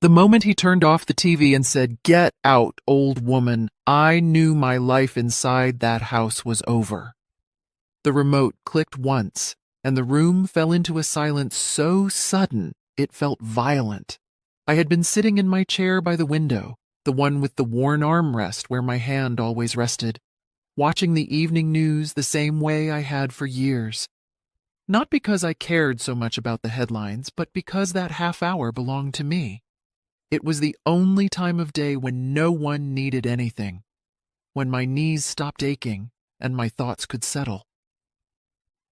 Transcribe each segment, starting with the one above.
The moment he turned off the TV and said, "Get out, old woman," I knew my life inside that house was over. The remote clicked once, and the room fell into a silence so sudden it felt violent. I had been sitting in my chair by the window, the one with the worn armrest where my hand always rested, watching the evening news the same way I had for years. Not because I cared so much about the headlines, but because that half hour belonged to me. It was the only time of day when no one needed anything, when my knees stopped aching and my thoughts could settle.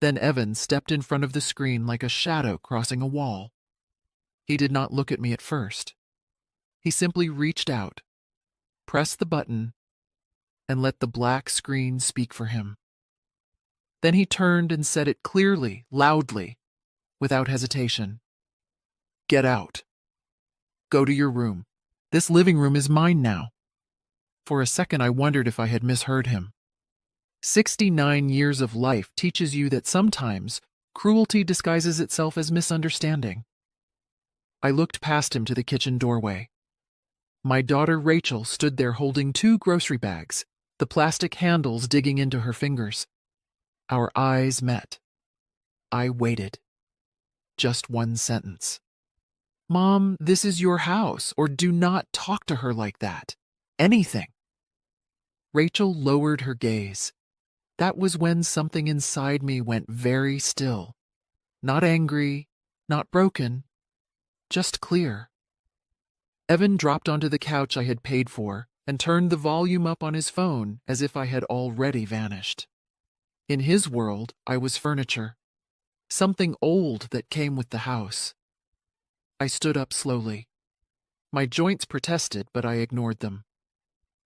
Then Evan stepped in front of the screen like a shadow crossing a wall. He did not look at me at first. He simply reached out, pressed the button, and let the black screen speak for him. Then he turned and said it clearly, loudly, without hesitation. "Get out. Go to your room. This living room is mine now." For a second I wondered if I had misheard him. 69 years of life teaches you that sometimes cruelty disguises itself as misunderstanding. I looked past him to the kitchen doorway. My daughter Rachel stood there holding 2 grocery bags, the plastic handles digging into her fingers. Our eyes met. I waited. Just one sentence. "Mom, this is your house," or "Do not talk to her like that." Anything. Rachel lowered her gaze. That was when something inside me went very still. Not angry, not broken, just clear. Evan dropped onto the couch I had paid for and turned the volume up on his phone as if I had already vanished. In his world, I was furniture, something old that came with the house. I stood up slowly. My joints protested, but I ignored them.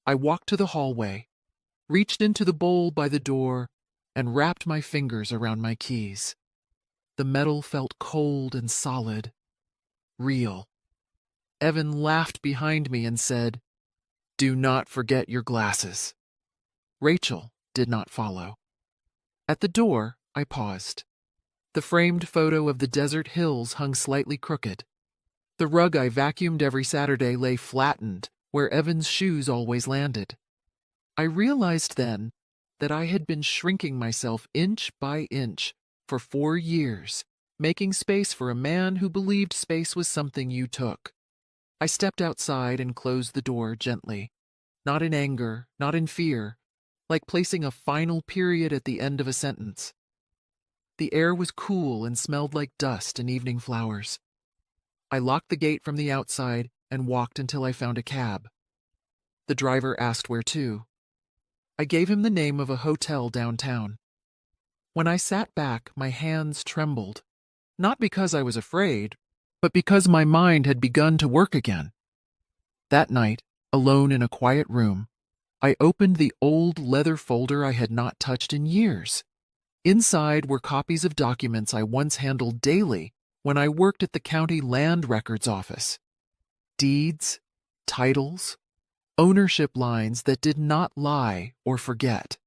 I walked to the hallway, reached into the bowl by the door, and wrapped my fingers around my keys. The metal felt cold and solid, real. Evan laughed behind me and said, "Do not forget your glasses." Rachel did not follow. At the door, I paused. The framed photo of the desert hills hung slightly crooked. The rug I vacuumed every Saturday lay flattened where Evan's shoes always landed. I realized then that I had been shrinking myself inch by inch for 4 years, making space for a man who believed space was something you took. I stepped outside and closed the door gently, not in anger, not in fear, like placing a final period at the end of a sentence. The air was cool and smelled like dust and evening flowers. I locked the gate from the outside and walked until I found a cab. The driver asked where to. I gave him the name of a hotel downtown. When I sat back, my hands trembled, not because I was afraid, but because my mind had begun to work again. That night, alone in a quiet room, I opened the old leather folder I had not touched in years. Inside were copies of documents I once handled daily when I worked at the county land records office. Deeds, titles, ownership lines that did not lie or forget.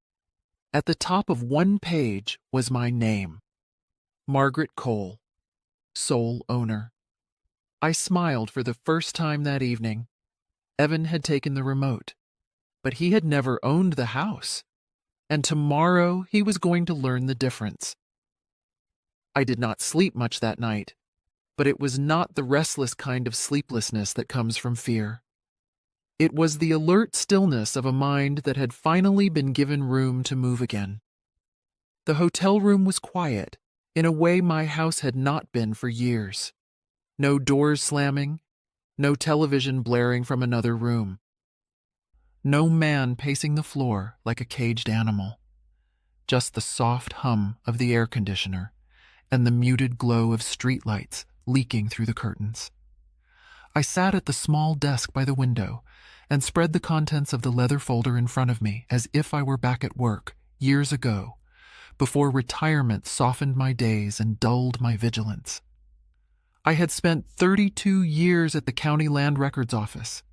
At the top of one page was my name, Margaret Cole, sole owner. I smiled for the first time that evening. Evan had taken the remote, but he had never owned the house, and tomorrow he was going to learn the difference. I did not sleep much that night, but it was not the restless kind of sleeplessness that comes from fear. It was the alert stillness of a mind that had finally been given room to move again. The hotel room was quiet, in a way my house had not been for years. No doors slamming, no television blaring from another room. No man pacing the floor like a caged animal. Just the soft hum of the air conditioner and the muted glow of streetlights leaking through the curtains. I sat at the small desk by the window and spread the contents of the leather folder in front of me as if I were back at work, years ago, before retirement softened my days and dulled my vigilance. I had spent 32 years at the county land records office.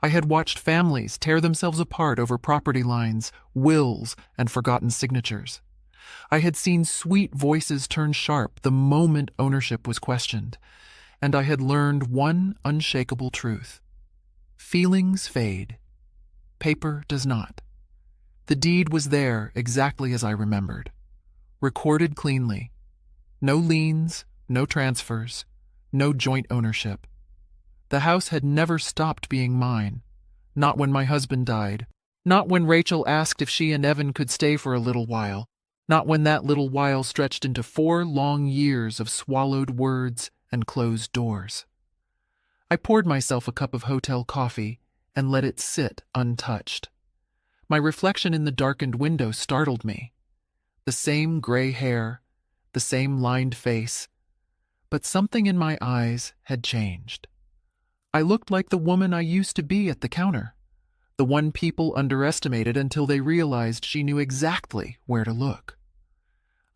I had watched families tear themselves apart over property lines, wills, and forgotten signatures. I had seen sweet voices turn sharp the moment ownership was questioned, and I had learned one unshakable truth. Feelings fade. Paper does not. The deed was there exactly as I remembered. Recorded cleanly. No liens, no transfers, no joint ownership. The house had never stopped being mine. Not when my husband died. Not when Rachel asked if she and Evan could stay for a little while. Not when that little while stretched into 4 long years of swallowed words and closed doors. I poured myself a cup of hotel coffee and let it sit untouched. My reflection in the darkened window startled me. The same gray hair, the same lined face, but something in my eyes had changed. I looked like the woman I used to be at the counter, the one people underestimated until they realized she knew exactly where to look.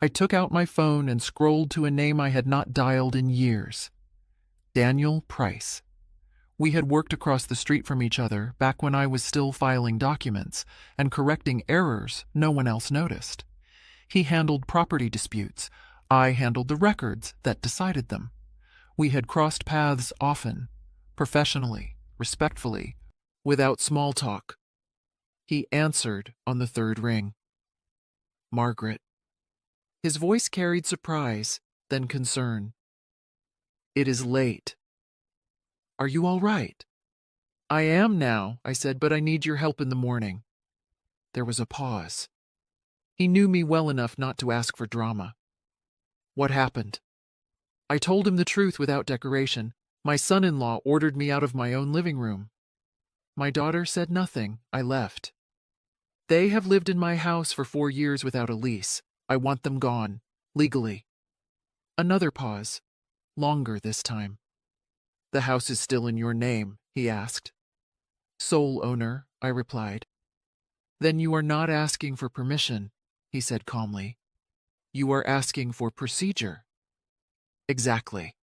I took out my phone and scrolled to a name I had not dialed in years. Daniel Price. We had worked across the street from each other back when I was still filing documents and correcting errors no one else noticed. He handled property disputes. I handled the records that decided them. We had crossed paths often, professionally, respectfully, without small talk. He answered on the 3rd ring. Margaret. His voice carried surprise, then concern. It is late. Are you all right? I am now, I said, but I need your help in the morning. There was a pause. He knew me well enough not to ask for drama. What happened? I told him the truth without decoration. My son-in-law ordered me out of my own living room. My daughter said nothing. I left. They have lived in my house for 4 years without a lease. I want them gone, legally. Another pause, longer this time. The house is still in your name, he asked. Sole owner, I replied. Then you are not asking for permission, he said calmly. You are asking for procedure. Exactly.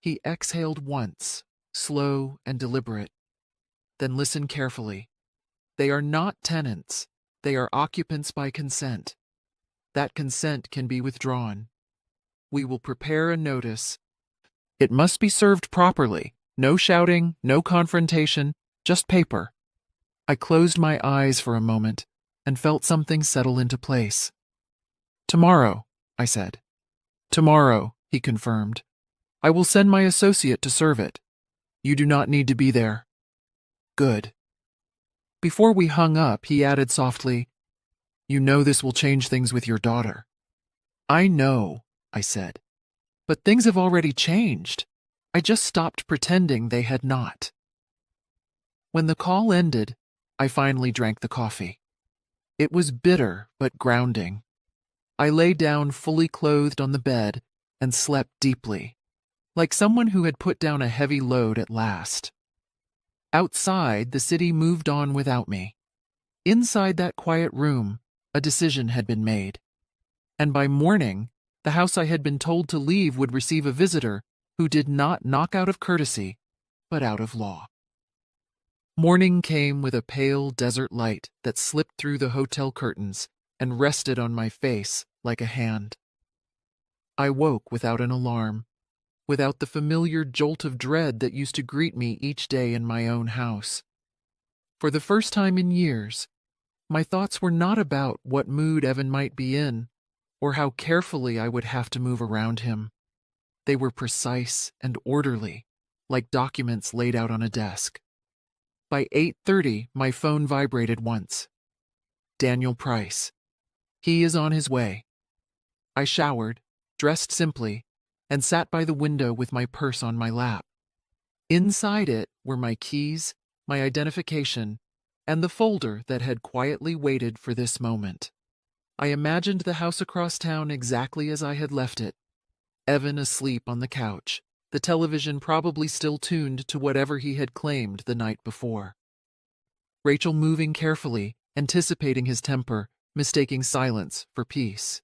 He exhaled once, slow and deliberate. Then listen carefully. They are not tenants. They are occupants by consent. That consent can be withdrawn. We will prepare a notice. It must be served properly. No shouting, no confrontation, just paper. I closed my eyes for a moment and felt something settle into place. Tomorrow, I said. Tomorrow, he confirmed. I will send my associate to serve it. You do not need to be there. Good. Before we hung up, he added softly, You know this will change things with your daughter. I know, I said. But things have already changed. I just stopped pretending they had not. When the call ended, I finally drank the coffee. It was bitter but grounding. I lay down fully clothed on the bed and slept deeply, like someone who had put down a heavy load at last. Outside, the city moved on without me. Inside that quiet room, a decision had been made. And by morning, the house I had been told to leave would receive a visitor who did not knock out of courtesy, but out of law. Morning came with a pale desert light that slipped through the hotel curtains and rested on my face like a hand. I woke without an alarm, without the familiar jolt of dread that used to greet me each day in my own house. For the first time in years, my thoughts were not about what mood Evan might be in, or how carefully I would have to move around him. They were precise and orderly, like documents laid out on a desk. By 8:30, my phone vibrated once. Daniel Price. He is on his way. I showered, dressed simply, and sat by the window with my purse on my lap. Inside it were my keys, my identification, and the folder that had quietly waited for this moment. I imagined the house across town exactly as I had left it. Evan asleep on the couch, the television probably still tuned to whatever he had claimed the night before. Rachel moving carefully, anticipating his temper, mistaking silence for peace.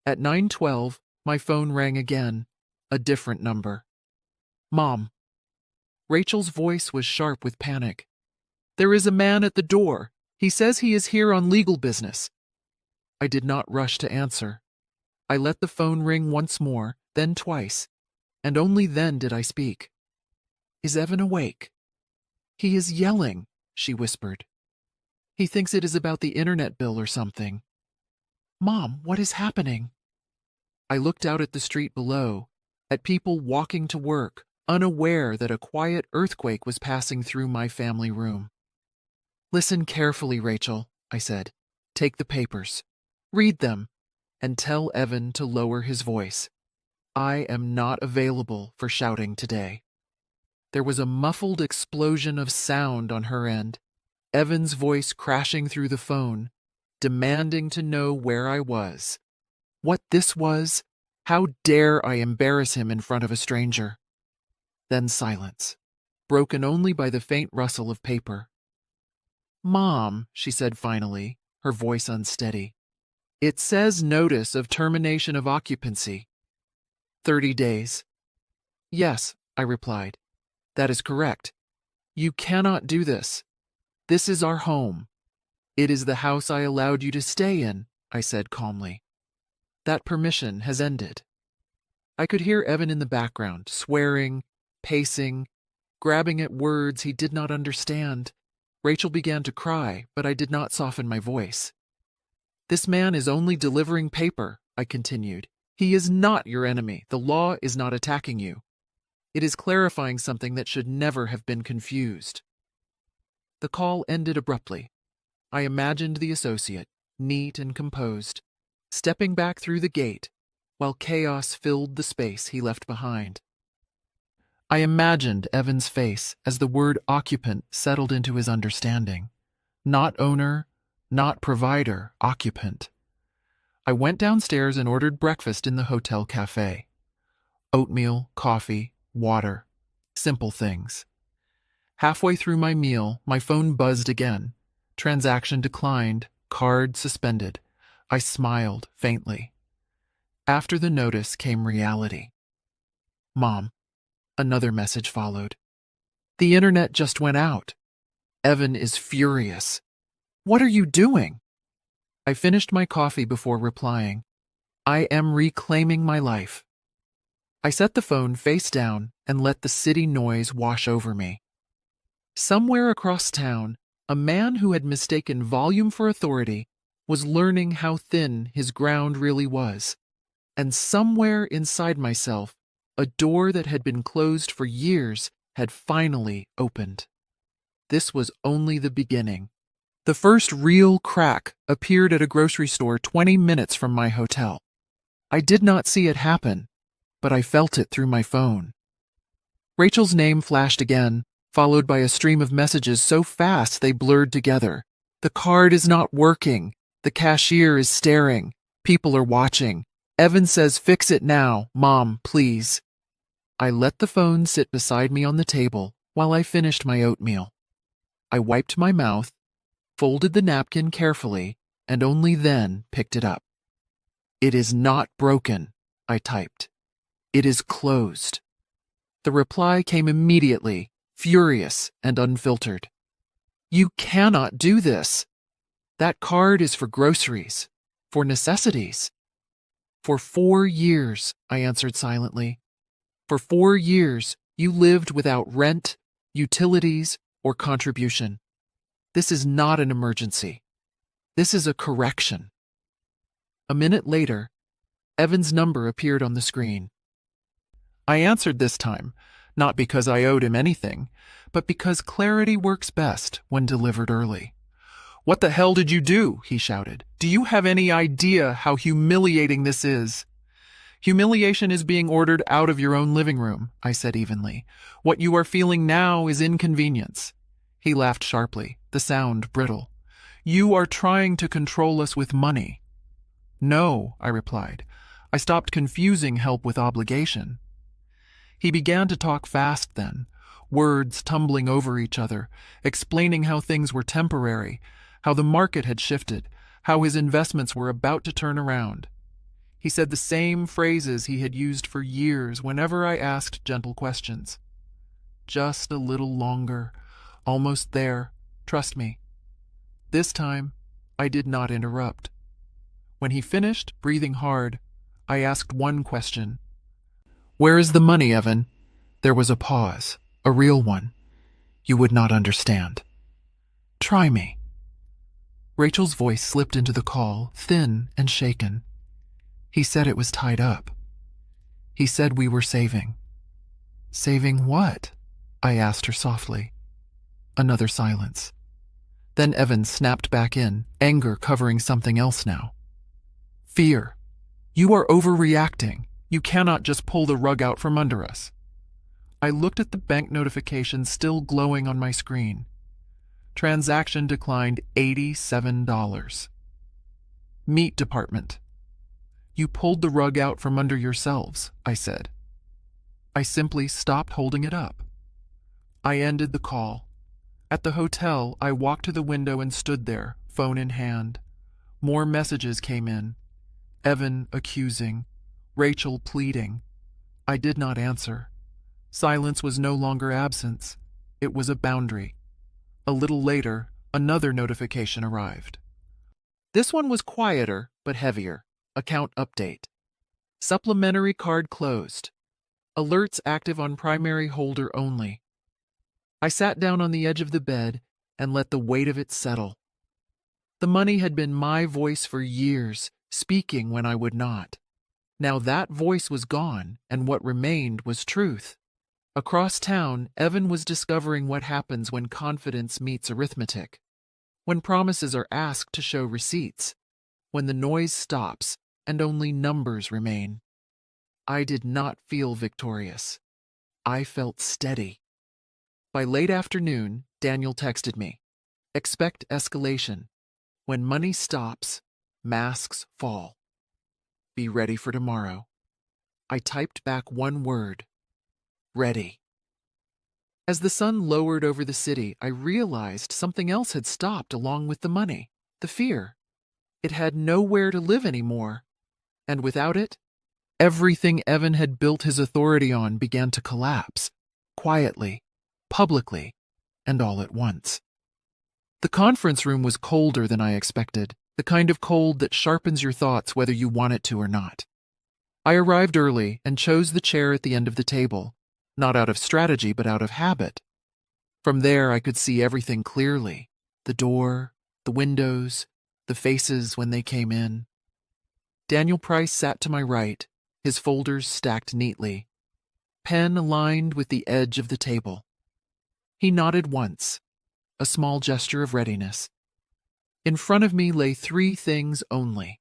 At 9:12, my phone rang again, a different number. Mom. Rachel's voice was sharp with panic. There is a man at the door. He says he is here on legal business. I did not rush to answer. I let the phone ring once more, then twice, and only then did I speak. "Is Evan awake?" "He is yelling," she whispered. "He thinks it is about the internet bill or something." "Mom, what is happening?" I looked out at the street below, at people walking to work, unaware that a quiet earthquake was passing through my family room. "Listen carefully, Rachel," I said. "Take the papers. Read them, and tell Evan to lower his voice. I am not available for shouting today." There was a muffled explosion of sound on her end, Evan's voice crashing through the phone, demanding to know where I was, what this was, how dare I embarrass him in front of a stranger. Then silence, broken only by the faint rustle of paper. "Mom," she said finally, her voice unsteady, "it says notice of termination of occupancy. 30 days. "Yes," I replied. "That is correct. You cannot do this. This is our home. It is the house I allowed you to stay in," I said calmly. "That permission has ended." I could hear Evan in the background, swearing, pacing, grabbing at words he did not understand. Rachel began to cry, but I did not soften my voice. "This man is only delivering paper," I continued. "He is not your enemy. The law is not attacking you. It is clarifying something that should never have been confused." The call ended abruptly. I imagined the associate, neat and composed, stepping back through the gate while chaos filled the space he left behind. I imagined Evan's face as the word occupant settled into his understanding. Not owner, not provider, occupant. I went downstairs and ordered breakfast in the hotel cafe. Oatmeal, coffee, water. Simple things. Halfway through my meal, my phone buzzed again. Transaction declined, card suspended. I smiled faintly. After the notice came reality. "Mom," another message followed. "The internet just went out. Evan is furious. What are you doing?" I finished my coffee before replying. "I am reclaiming my life." I set the phone face down and let the city noise wash over me. Somewhere across town, a man who had mistaken volume for authority was learning how thin his ground really was. And somewhere inside myself, a door that had been closed for years had finally opened. This was only the beginning. The first real crack appeared at a grocery store 20 minutes from my hotel. I did not see it happen, but I felt it through my phone. Rachel's name flashed again, followed by a stream of messages so fast they blurred together. "The card is not working. The cashier is staring. People are watching. Evan says fix it now. Mom, please." I let the phone sit beside me on the table while I finished my oatmeal. I wiped my mouth, folded the napkin carefully, and only then picked it up. "It is not broken," I typed. "It is closed." The reply came immediately, furious and unfiltered. "You cannot do this. That card is for groceries, for necessities." "For 4 years," I answered silently. "For 4 years, you lived without rent, utilities, or contribution. This is not an emergency. This is a correction." A minute later, Evan's number appeared on the screen. I answered this time, not because I owed him anything, but because clarity works best when delivered early. "What the hell did you do?" he shouted. "Do you have any idea how humiliating this is?" "Humiliation is being ordered out of your own living room," I said evenly. "What you are feeling now is inconvenience." He laughed sharply, the sound brittle. "You are trying to control us with money." "No," I replied. "I stopped confusing help with obligation." He began to talk fast then, words tumbling over each other, explaining how things were temporary, how the market had shifted, how his investments were about to turn around. He said the same phrases he had used for years whenever I asked gentle questions. "Just a little longer. Almost there. Trust me." This time, I did not interrupt. When he finished, breathing hard, I asked one question. Where is the money, Evan? There was a pause, a real one. You would not understand. Try me. Rachel's voice slipped into the call, thin and shaken. He said it was tied up. He said we were saving. Saving what? I asked her softly. Another silence. Then Evan snapped back in, anger covering something else now. Fear. You are overreacting. You cannot just pull the rug out from under us. I looked at the bank notification still glowing on my screen. Transaction declined $87. Meat department. You pulled the rug out from under yourselves, I said. I simply stopped holding it up. I ended the call. At the hotel, I walked to the window and stood there, phone in hand. More messages came in. Evan accusing, Rachel pleading. I did not answer. Silence was no longer absence. It was a boundary. A little later, another notification arrived. This one was quieter, but heavier. Account update. Supplementary card closed. Alerts active on primary holder only. I sat down on the edge of the bed and let the weight of it settle. The money had been my voice for years, speaking when I would not. Now that voice was gone, and what remained was truth. Across town, Evan was discovering what happens when confidence meets arithmetic. When promises are asked to show receipts. When the noise stops and only numbers remain. I did not feel victorious. I felt steady. By late afternoon, Daniel texted me. Expect escalation. When money stops, masks fall. Be ready for tomorrow. I typed back one word. Ready. As the sun lowered over the city, I realized something else had stopped along with the money, the fear. It had nowhere to live anymore. And without it, everything Evan had built his authority on began to collapse, quietly, publicly, and all at once. The conference room was colder than I expected, the kind of cold that sharpens your thoughts whether you want it to or not. I arrived early and chose the chair at the end of the table, not out of strategy but out of habit. From there I could see everything clearly, the door, the windows, the faces when they came in. Daniel Price sat to my right, his folders stacked neatly, pen aligned with the edge of the table. He nodded once, a small gesture of readiness. In front of me lay three things only: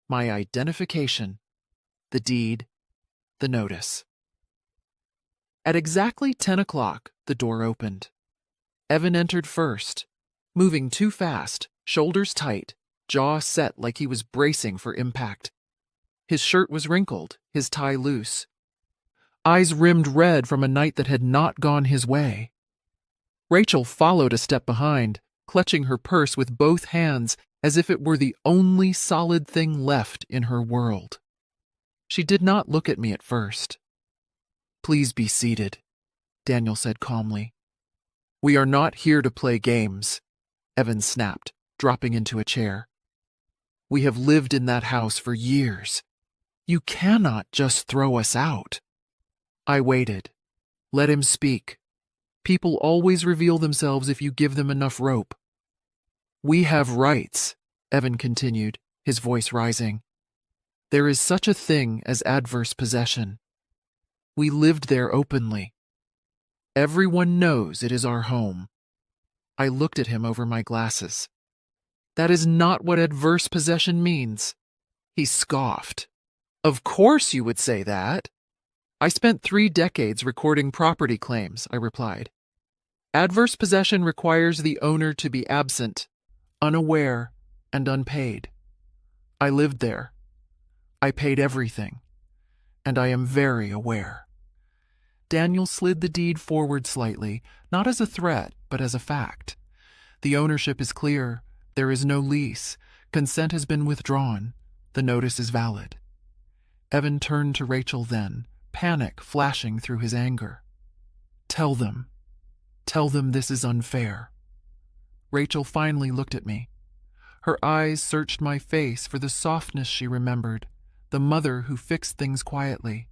my identification, the deed, the notice. At exactly 10 o'clock, the door opened. Evan entered first, moving too fast, shoulders tight, jaw set like he was bracing for impact. His shirt was wrinkled, his tie loose. Eyes rimmed red from a night that had not gone his way. Rachel followed a step behind, clutching her purse with both hands as if it were the only solid thing left in her world. She did not look at me at first. Please be seated, Daniel said calmly. We are not here to play games, Evan snapped, dropping into a chair. We have lived in that house for years. You cannot just throw us out. I waited. Let him speak. People always reveal themselves if you give them enough rope. We have rights, Evan continued, his voice rising. There is such a thing as adverse possession. We lived there openly. Everyone knows it is our home. I looked at him over my glasses. That is not what adverse possession means. He scoffed. Of course you would say that. I spent 3 decades recording property claims, I replied. Adverse possession requires the owner to be absent, unaware, and unpaid. I lived there. I paid everything, and I am very aware. Daniel slid the deed forward slightly, not as a threat, but as a fact. The ownership is clear. There is no lease. Consent has been withdrawn. The notice is valid. Evan turned to Rachel then, panic flashing through his anger. Tell them this is unfair. Rachel finally looked at me. Her eyes searched my face for the softness she remembered, the mother who fixed things quietly.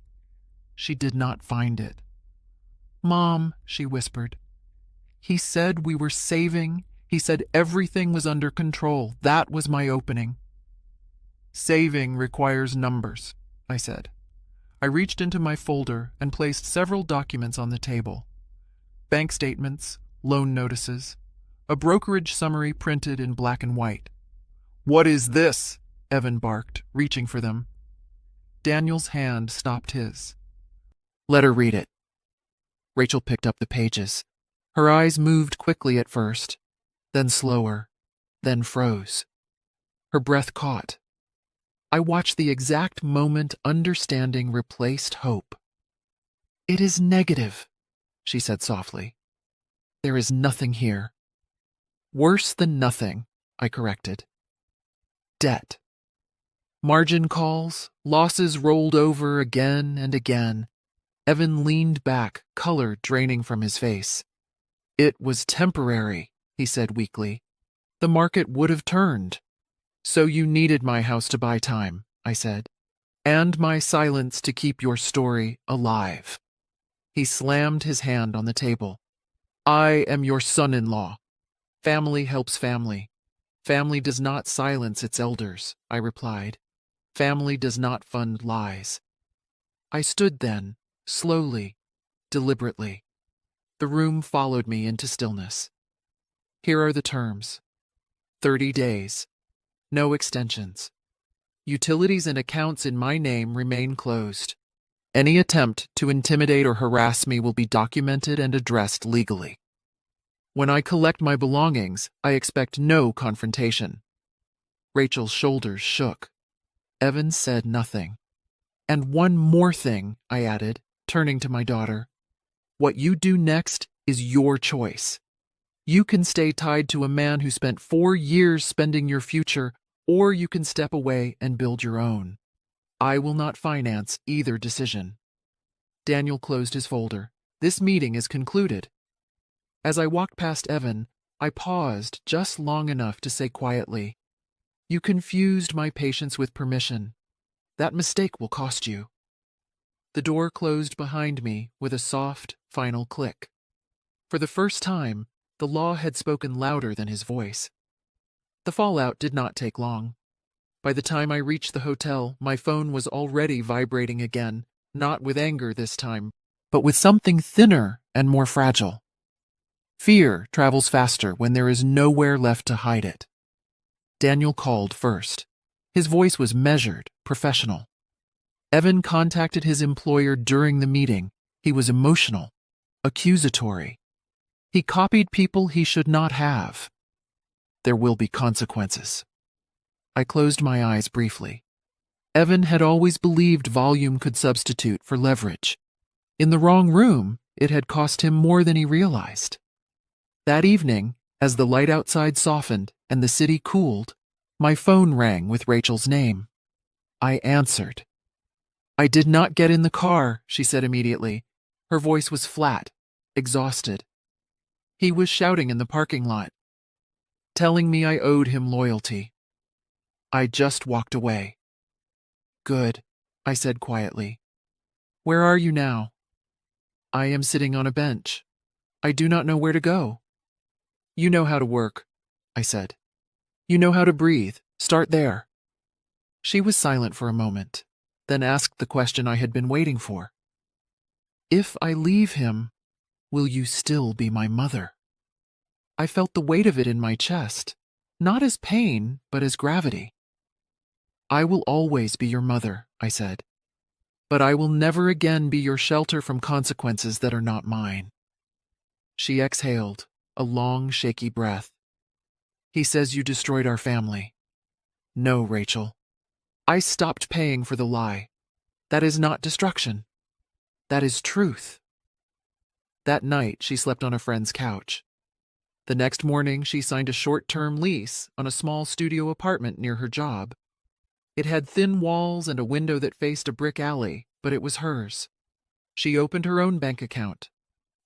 She did not find it. "Mom," she whispered, "he said we were saving. He said everything was under control. That was my opening." "Saving requires numbers," I said. I reached into my folder and placed several documents on the table. Bank statements, loan notices, a brokerage summary printed in black and white. "What is this?" Evan barked, reaching for them. Daniel's hand stopped his. "Let her read it." Rachel picked up the pages. Her eyes moved quickly at first, then slower, then froze. Her breath caught. I watched the exact moment understanding replaced hope. "It is negative," she said softly. "There is nothing here." "Worse than nothing," I corrected. "Debt. Margin calls, losses rolled over again and again." Evan leaned back, color draining from his face. "It was temporary," he said weakly. "The market would have turned." "So you needed my house to buy time," I said, "and my silence to keep your story alive." He slammed his hand on the table. "I am your son-in-law. Family helps family. Family does not silence its elders," I replied. "Family does not fund lies." I stood then, slowly, deliberately. The room followed me into stillness. "Here are the terms. 30 days. No extensions. Utilities and accounts in my name remain closed. Any attempt to intimidate or harass me will be documented and addressed legally. When I collect my belongings, I expect no confrontation." Rachel's shoulders shook. Evan said nothing. "And one more thing," I added, turning to my daughter. "What you do next is your choice. You can stay tied to a man who spent 4 years spending your future, or you can step away and build your own. I will not finance either decision." Daniel closed his folder. "This meeting is concluded." As I walked past Evan, I paused just long enough to say quietly, "You confused my patience with permission. That mistake will cost you." The door closed behind me with a soft, final click. For the first time, the law had spoken louder than his voice. The fallout did not take long. By the time I reached the hotel, my phone was already vibrating again, not with anger this time, but with something thinner and more fragile. Fear travels faster when there is nowhere left to hide it. Daniel called first. His voice was measured, professional. Evan contacted his employer during the meeting. He was emotional, accusatory. He copied people he should not have. There will be consequences. I closed my eyes briefly. Evan had always believed volume could substitute for leverage. In the wrong room, it had cost him more than he realized. That evening, as the light outside softened and the city cooled, my phone rang with Rachel's name. I answered. "I did not get in the car," she said immediately. Her voice was flat, exhausted. "He was shouting in the parking lot, telling me I owed him loyalty. I just walked away." "Good," I said quietly. "Where are you now?" "I am sitting on a bench. I do not know where to go." "You know how to work," I said. "You know how to breathe. Start there." She was silent for a moment, then asked the question I had been waiting for. "If I leave him, will you still be my mother?" I felt the weight of it in my chest, not as pain, but as gravity. "I will always be your mother," I said, "but I will never again be your shelter from consequences that are not mine." She exhaled, a long, shaky breath. "He says you destroyed our family." "No, Rachel. I stopped paying for the lie. That is not destruction. That is truth." That night, she slept on a friend's couch. The next morning, she signed a short-term lease on a small studio apartment near her job. It had thin walls and a window that faced a brick alley, but it was hers. She opened her own bank account.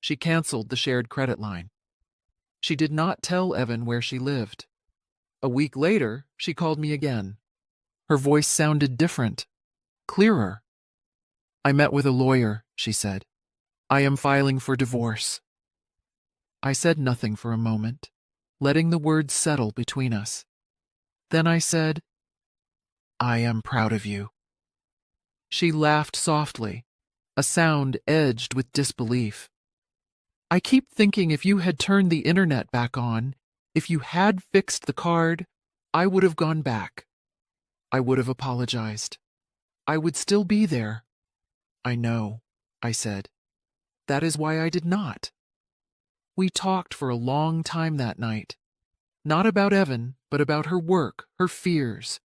She canceled the shared credit line. She did not tell Evan where she lived. A week later, she called me again. Her voice sounded different, clearer. I met with a lawyer, she said. I am filing for divorce. I said nothing for a moment, letting the words settle between us. Then I said, I am proud of you. She laughed softly, a sound edged with disbelief. I keep thinking if you had turned the internet back on, if you had fixed the card, I would have gone back. I would have apologized. I would still be there. I know, I said. That is why I did not. We talked for a long time that night. Not about Evan, but about her work, her fears,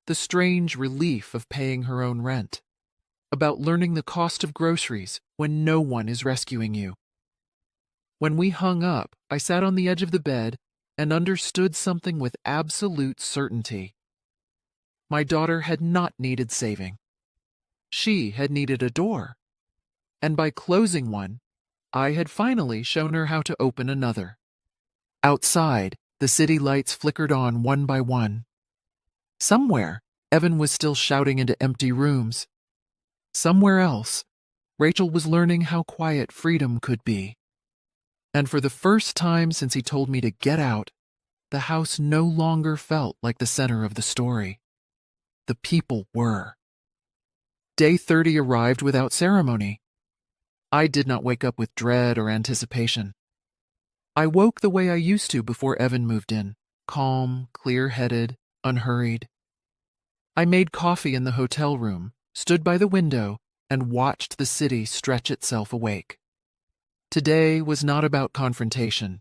the strange relief of paying her own rent, about learning the cost of groceries when no one is rescuing you. When we hung up, I sat on the edge of the bed and understood something with absolute certainty. My daughter had not needed saving. She had needed a door. And by closing one, I had finally shown her how to open another. Outside, the city lights flickered on one by one. Somewhere, Evan was still shouting into empty rooms. Somewhere else, Rachel was learning how quiet freedom could be. And for the first time since he told me to get out, the house no longer felt like the center of the story. The people were. Day 30 arrived without ceremony. I did not wake up with dread or anticipation. I woke the way I used to before Evan moved in, calm, clear-headed, unhurried. I made coffee in the hotel room, stood by the window, and watched the city stretch itself awake. Today was not about confrontation.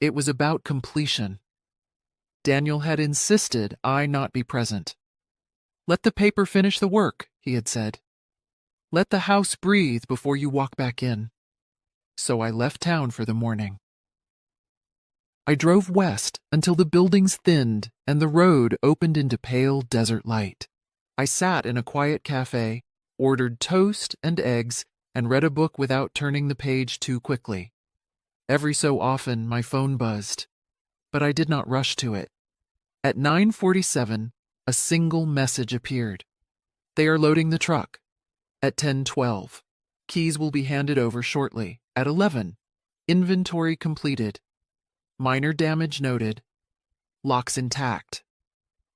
It was about completion. Daniel had insisted I not be present. Let the paper finish the work, he had said. Let the house breathe before you walk back in. So I left town for the morning. I drove west until the buildings thinned and the road opened into pale desert light. I sat in a quiet cafe, ordered toast and eggs, and read a book without turning the page too quickly. Every so often, my phone buzzed, but I did not rush to it. At 9:47, a single message appeared. They are loading the truck. At 10:12, keys will be handed over shortly. At 11, inventory completed. Minor damage noted. Locks intact.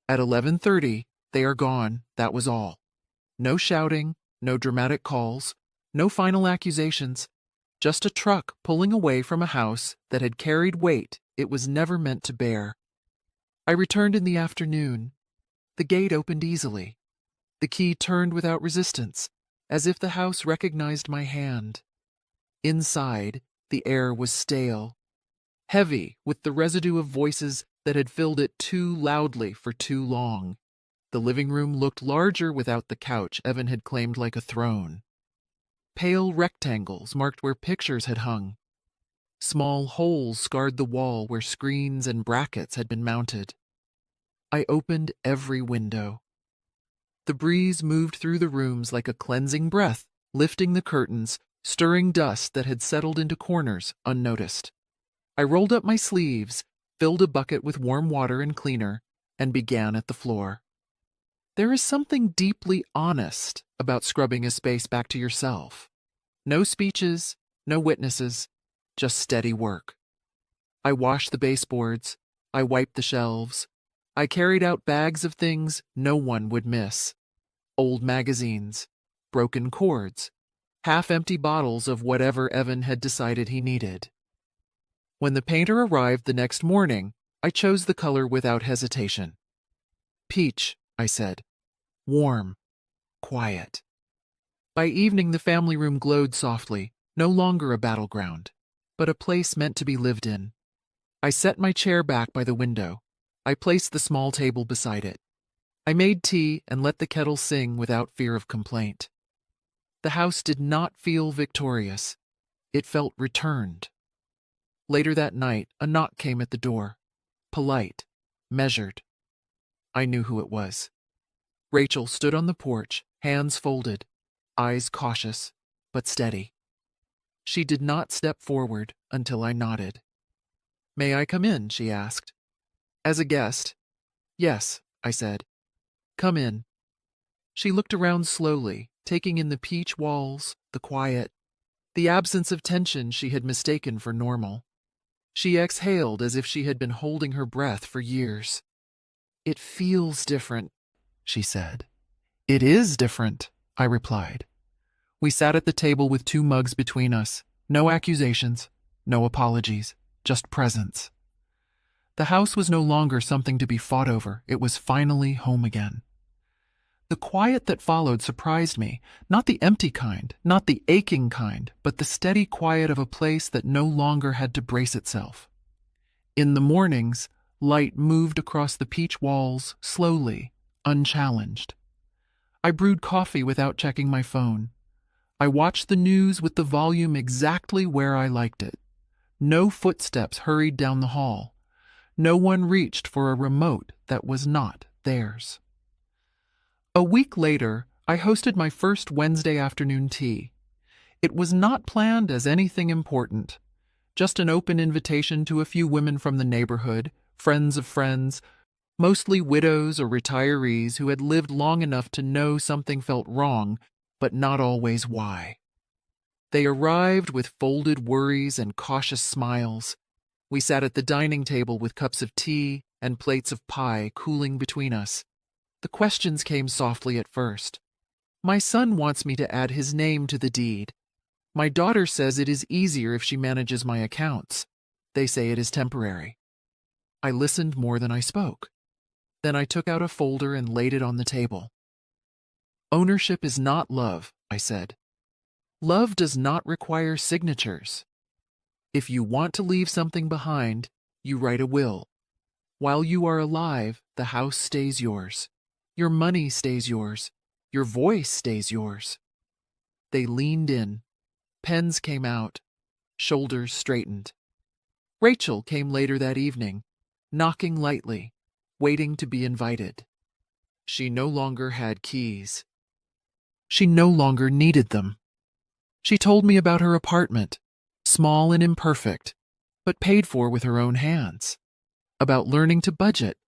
At 11:30, they are gone. That was all. No shouting, no dramatic calls, no final accusations. Just a truck pulling away from a house that had carried weight it was never meant to bear. I returned in the afternoon. The gate opened easily. The key turned without resistance, as if the house recognized my hand. Inside, the air was stale, heavy with the residue of voices that had filled it too loudly for too long. The living room looked larger without the couch Evan had claimed like a throne. Pale rectangles marked where pictures had hung. Small holes scarred the wall where screens and brackets had been mounted. I opened every window. The breeze moved through the rooms like a cleansing breath, lifting the curtains, stirring dust that had settled into corners unnoticed. I rolled up my sleeves, filled a bucket with warm water and cleaner, and began at the floor. There is something deeply honest about scrubbing a space back to yourself. No speeches, no witnesses, just steady work. I washed the baseboards. I wiped the shelves. I carried out bags of things no one would miss. Old magazines, broken cords, half-empty bottles of whatever Evan had decided he needed. When the painter arrived the next morning, I chose the color without hesitation. Peach, I said. Warm. Quiet. By evening, the family room glowed softly, no longer a battleground, but a place meant to be lived in. I set my chair back by the window. I placed the small table beside it. I made tea and let the kettle sing without fear of complaint. The house did not feel victorious. It felt returned. Later that night, a knock came at the door. Polite, measured. I knew who it was. Rachel stood on the porch, hands folded, eyes cautious, but steady. She did not step forward until I nodded. "May I come in?" she asked. "As a guest?" "Yes," I said. "Come in." She looked around slowly, taking in the peach walls, the quiet, the absence of tension she had mistaken for normal. She exhaled as if she had been holding her breath for years. "It feels different," she said. "It is different," I replied. We sat at the table with 2 mugs between us. No accusations, no apologies, just presence. The house was no longer something to be fought over. It was finally home again. The quiet that followed surprised me, not the empty kind, not the aching kind, but the steady quiet of a place that no longer had to brace itself. In the mornings, light moved across the peach walls, slowly, unchallenged. I brewed coffee without checking my phone. I watched the news with the volume exactly where I liked it. No footsteps hurried down the hall. No one reached for a remote that was not theirs. A week later, I hosted my first Wednesday afternoon tea. It was not planned as anything important, just an open invitation to a few women from the neighborhood, friends of friends, mostly widows or retirees who had lived long enough to know something felt wrong, but not always why. They arrived with folded worries and cautious smiles. We sat at the dining table with cups of tea and plates of pie cooling between us. The questions came softly at first. "My son wants me to add his name to the deed. My daughter says it is easier if she manages my accounts. They say it is temporary." I listened more than I spoke. Then I took out a folder and laid it on the table. "Ownership is not love," I said. "Love does not require signatures. If you want to leave something behind, you write a will. While you are alive, the house stays yours. Your money stays yours. Your voice stays yours." They leaned in. Pens came out. Shoulders straightened. Rachel came later that evening, knocking lightly, waiting to be invited. She no longer had keys. She no longer needed them. She told me about her apartment, small and imperfect, but paid for with her own hands. About learning to budget.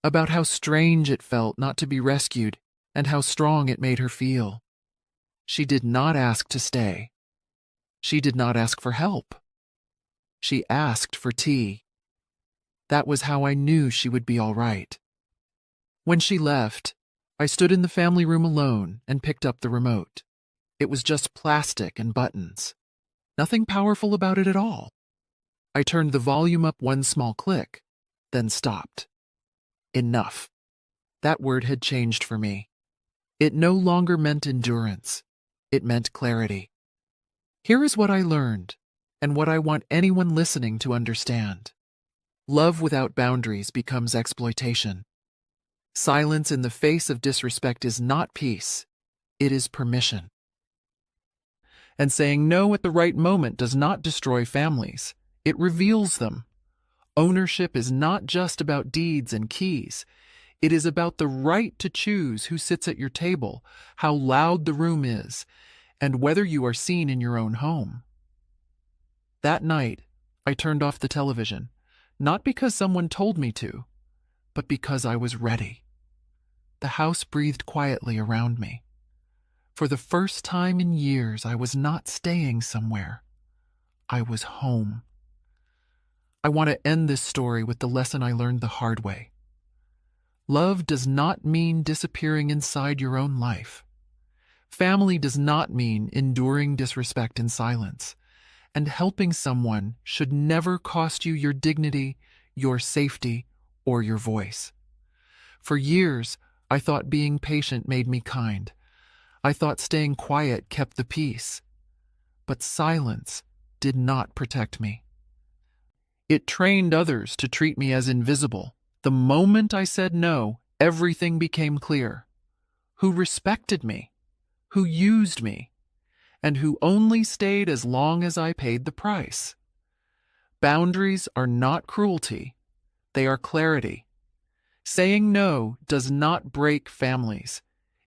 About how strange it felt not to be rescued and how strong it made her feel. She did not ask to stay. She did not ask for help. She asked for tea. That was how I knew she would be all right. When she left, I stood in the family room alone and picked up the remote. It was just plastic and buttons. Nothing powerful about it at all. I turned the volume up one small click, then stopped. Enough. That word had changed for me. It no longer meant endurance. It meant clarity. Here is what I learned, and what I want anyone listening to understand. Love without boundaries becomes exploitation. Silence in the face of disrespect is not peace. It is permission. And saying no at the right moment does not destroy families. It reveals them. Ownership is not just about deeds and keys. It is about the right to choose who sits at your table, how loud the room is, and whether you are seen in your own home. That night, I turned off the television, not because someone told me to, but because I was ready. The house breathed quietly around me. For the first time in years, I was not staying somewhere. I was home. I want to end this story with the lesson I learned the hard way. Love does not mean disappearing inside your own life. Family does not mean enduring disrespect in silence. And helping someone should never cost you your dignity, your safety, or your voice. For years, I thought being patient made me kind. I thought staying quiet kept the peace. But silence did not protect me. It trained others to treat me as invisible. The moment I said no, everything became clear. Who respected me, who used me, and who only stayed as long as I paid the price. Boundaries are not cruelty, they are clarity. Saying no does not break families,